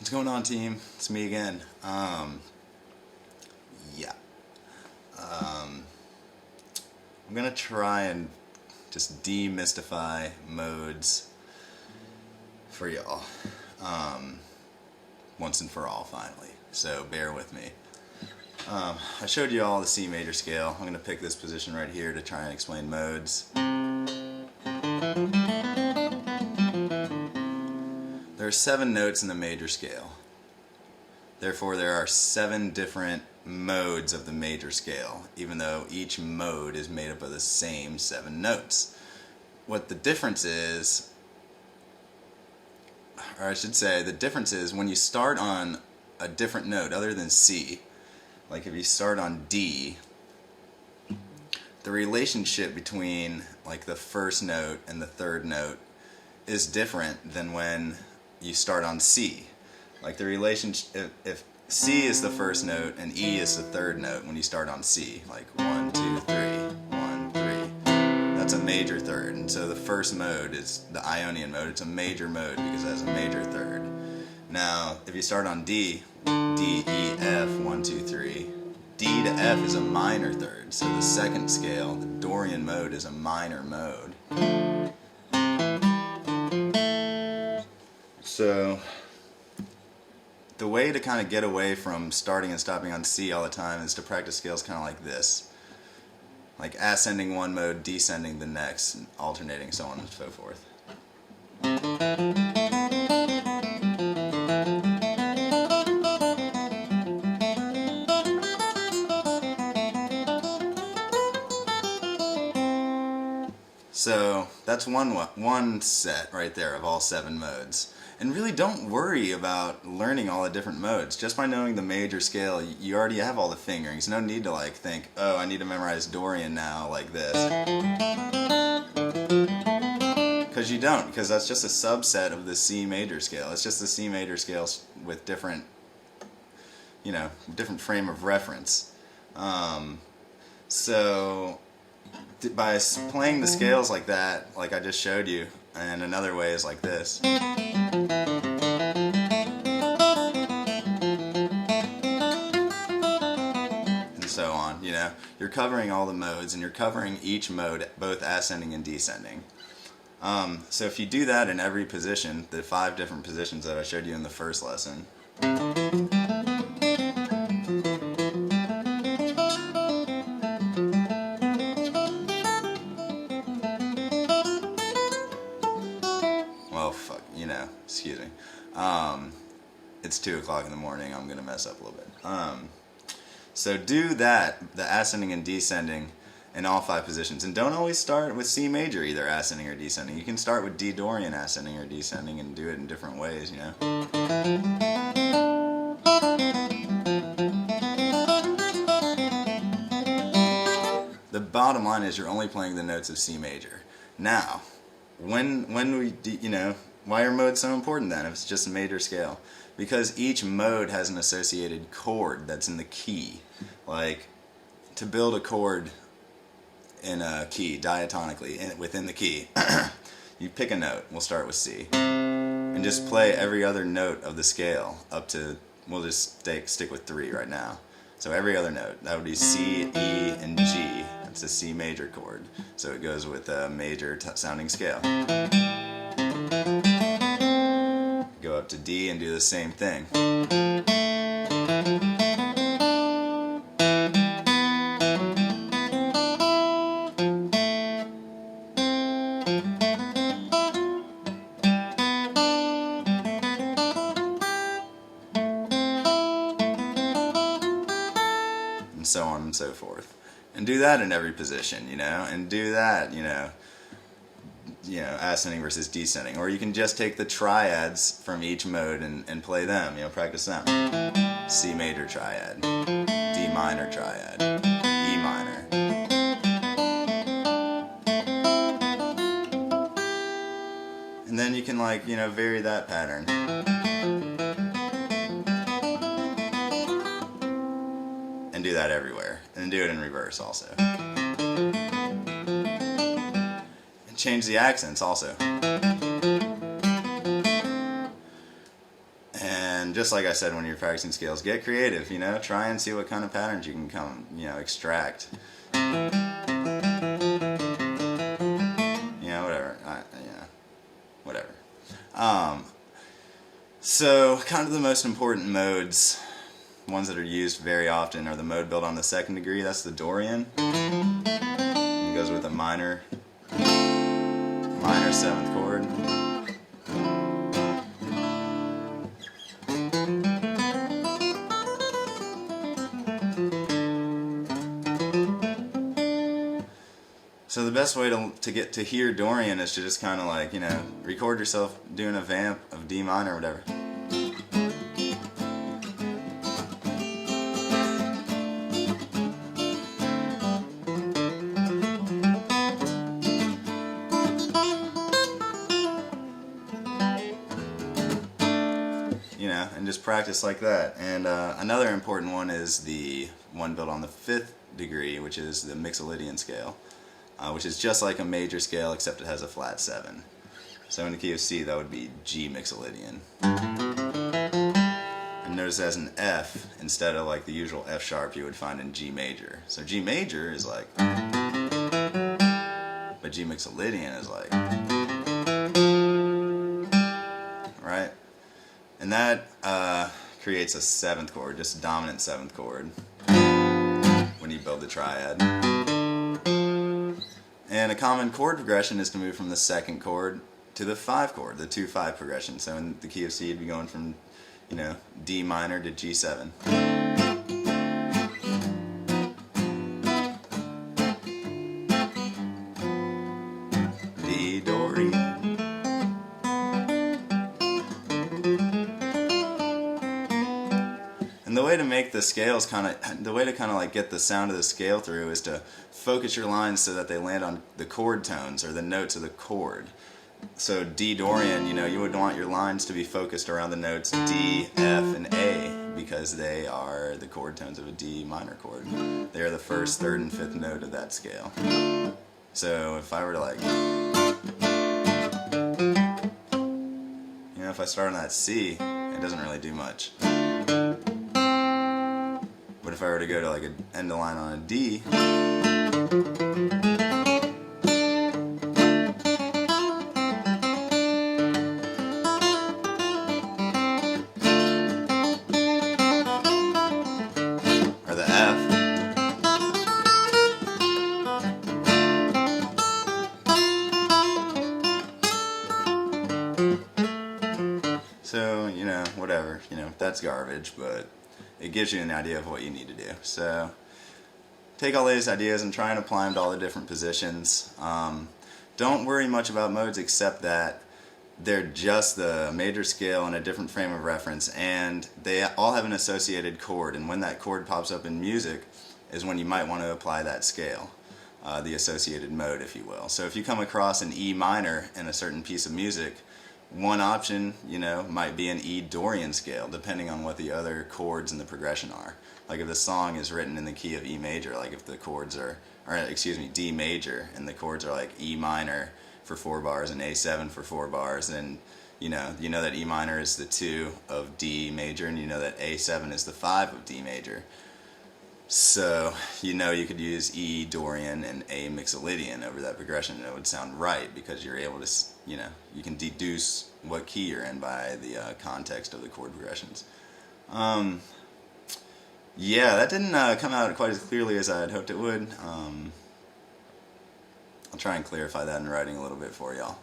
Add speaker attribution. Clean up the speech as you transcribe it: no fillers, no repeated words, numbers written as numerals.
Speaker 1: What's going on, team? It's me again. Yeah. I'm gonna try and just demystify modes for y'all. Once and for all, finally. So bear with me. I showed you all the C major scale. I'm gonna pick this position right here to try and explain modes. There are 7 notes in the major scale. Therefore, there are 7 different modes of the major scale, even though each mode is made up of the same 7 notes. What the difference is, or I should say, the difference is when you start on a different note other than C, like if you start on D, the relationship between like the first note and the third note is different than when you start on C. Like the relationship, if C is the first note and E is the third note when you start on C, like 1, 2, 3, 1, 3, that's a major third. And so the first mode is the Ionian mode. It's a major mode because it has a major third. Now, if you start on D, D, E, F, 1, 2, 3, D to F is a minor third. So the second scale, the Dorian mode, is a minor mode. So the way to kind of get away from starting and stopping on C all the time is to practice scales kind of like this. Like ascending one mode, descending the next, and alternating, so on and so forth. So that's one set right there of all 7 modes. And really don't worry about learning all the different modes. Just by knowing the major scale, you already have all the fingerings. No need to like think, oh, I need to memorize Dorian now like this. Because you don't, because that's just a subset of the C major scale. It's just the C major scale with different, different frame of reference. So by playing the scales like that, like I just showed you, and another way is like this. And so on, you're covering all the modes, and you're covering each mode, both ascending and descending. So if you do that in every position, the 5 different positions that I showed you in the first lesson, excuse me. It's 2 o'clock in the morning. I'm going to mess up a little bit. So do that, the ascending and descending in all 5 positions. And don't always start with C major, either ascending or descending. You can start with D Dorian ascending or descending and do it in different ways, The bottom line is you're only playing the notes of C major. Now, when we, why are modes so important then if it's just a major scale? Because each mode has an associated chord that's in the key. Like, to build a chord in a key, diatonically, within the key, you pick a note, we'll start with C, and just play every other note of the scale up to, we'll just stick with 3 right now. So every other note, that would be C, E, and G. That's a C major chord. So it goes with a major sounding scale. Go up to D and do the same thing. And so on and so forth. And do that in every position, and do that, ascending versus descending. Or you can just take the triads from each mode and play them, practice them. C major triad, D minor triad, E minor. And then you can vary that pattern. And do that everywhere. And do it in reverse also. Change the accents also. And And just like I said when you're practicing scales, get creative, you know, try and see what kind of patterns you can extract. Whatever. Whatever. So kind of the most important modes, ones that are used very often, are the mode built on the second degree. That's the Dorian. It goes with a minor 7th chord. So the best way to get to hear Dorian is to just kind of like, record yourself doing a vamp of D minor or whatever. And just practice like that. And another important one is the one built on the 5th degree, which is the Mixolydian scale, which is just like a major scale except it has a flat 7. So in the key of C, that would be G Mixolydian. And notice it has an F instead of like the usual F sharp you would find in G major. So G major is like, but G Mixolydian is like, right? And that creates a 7th chord, just a dominant 7th chord when you build the triad. And a common chord progression is to move from the 2nd chord to the 5 chord, the 2-5 progression. So in the key of C, you'd be going from, D minor to G7. D Dorian. And the way to make the scales like get the sound of the scale through is to focus your lines so that they land on the chord tones or the notes of the chord. So D Dorian, you would want your lines to be focused around the notes D, F, and A because they are the chord tones of a D minor chord. They are the 1st, 3rd, and 5th note of that scale. So if I were to like, if I start on that C, it doesn't really do much. But if I were to go to like an end of line on a D, or the F, so whatever, that's garbage, but it gives you an idea of what you need to do. So take all these ideas and try and apply them to all the different positions. Don't worry much about modes except that they're just the major scale in a different frame of reference, and they all have an associated chord, and when that chord pops up in music is when you might want to apply that scale, the associated mode, if you will. So if you come across an E minor in a certain piece of music, one option, might be an E Dorian scale, depending on what the other chords in the progression are. Like if the song is written in the key of E major, like if the chords are, D major, and the chords are like E minor for 4 bars and A7 for 4 bars, then you know that E minor is the 2 of D major, and you know that A7 is the 5 of D major. So you could use E Dorian and A Mixolydian over that progression, and it would sound right because you're able to, you can deduce what key you're in by the context of the chord progressions. Yeah, that didn't come out quite as clearly as I had hoped it would. I'll try and clarify that in writing a little bit for y'all.